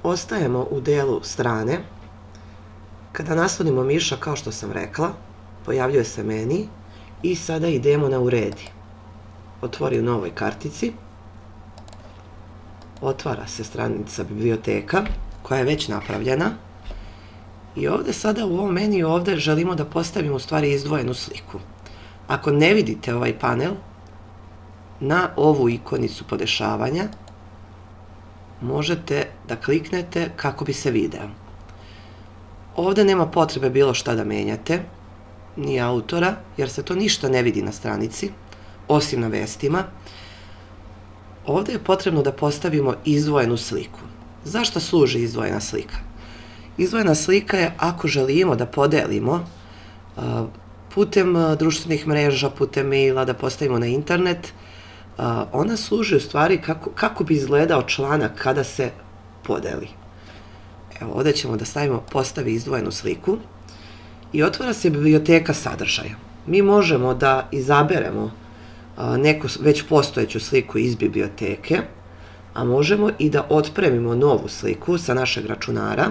ostajemo u delu strane. Kada naslonimo miša, kao što sam rekla, pojavljuje se meni i sada idemo na uredi. Otvori u novoj kartici. Otvara se stranica biblioteka koja je već napravljena. I ovde sada u ovom meniju ovde želimo da postavimo u stvari izdvojenu sliku. Ako ne vidite ovaj panel, na ovu ikonicu podešavanja možete da kliknete kako bi se video. Ovde nema potrebe bilo šta da menjate, ni autora, jer se to ništa ne vidi na stranici, osim na vestima. Ovde je potrebno da postavimo izdvojenu sliku. Zašto služi izdvojena slika? Izdvojena slika je ako želimo da podelimo putem društvenih mreža, putem maila, da postavimo na internet. Ona služi u stvari kako bi izgledao članak kada se podeli. Evo, ovde ćemo da stavimo postavi izdvojenu sliku i otvara se biblioteka sadržaja. Mi možemo da izaberemo neku već postojeću sliku iz biblioteke, a možemo i da otpremimo novu sliku sa našeg računara.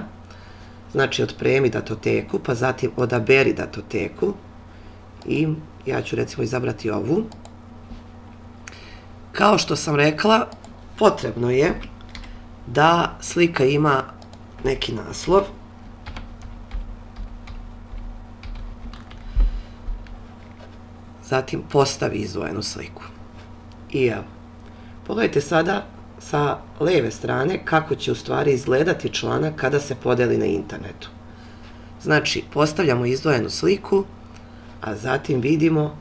Znači, otpremi datoteku, pa zatim odaberi datoteku i ja ću recimo izabrati ovu. Kao što sam rekla, potrebno je da slika ima neki naslov. Zatim postavi izdvojenu sliku. I evo, pogledajte sada sa leve strane kako će u stvari izgledati članak kada se podeli na internetu. Znači, postavljamo izdvojenu sliku, a zatim vidimo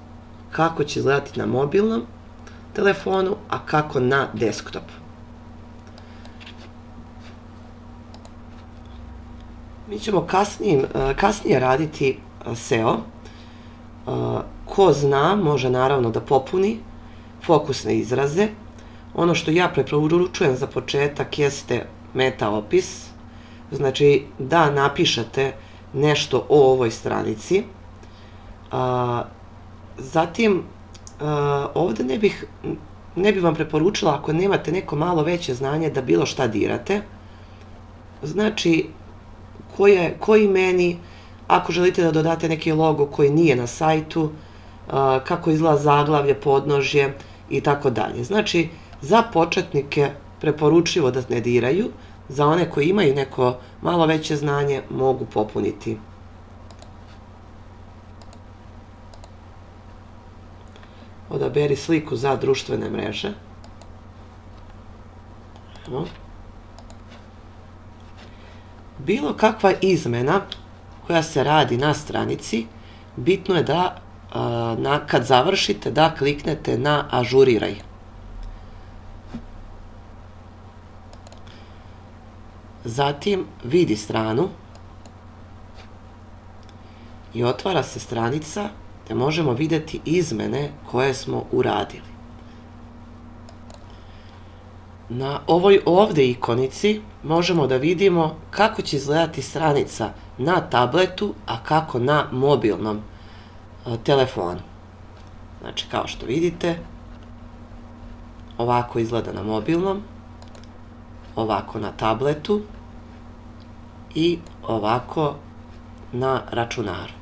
kako će izgledati na mobilnom telefonu, a kako na desktopu. Mi ćemo kasnije raditi SEO. Ko zna, može naravno da popuni fokusne izraze. Ono što ja preporučujem za početak jeste meta opis, znači da napišete nešto o ovoj stranici. Zatim, ovde ne bih vam preporučila ako nemate neko malo veće znanje da bilo šta dirate. Znači, koji meni, ako želite da dodate neki logo koji nije na sajtu, kako izgleda zaglavlje, podnožje i tako dalje. Znači, za početnike preporučivo da ne diraju, za one koji imaju neko malo veće znanje mogu popuniti. Odaberi sliku za društvene mreže. Bilo kakva izmena koja se radi na stranici, bitno je da kad završite da kliknete na ažuriraj. Zatim vidi stranu i otvara se stranica gde možemo videti izmene koje smo uradili. Na ovoj ovde ikonici možemo da vidimo kako će izgledati stranica na tabletu, a kako na mobilnom telefonu. Znači, kao što vidite, ovako izgleda na mobilnom, ovako na tabletu i ovako na računaru.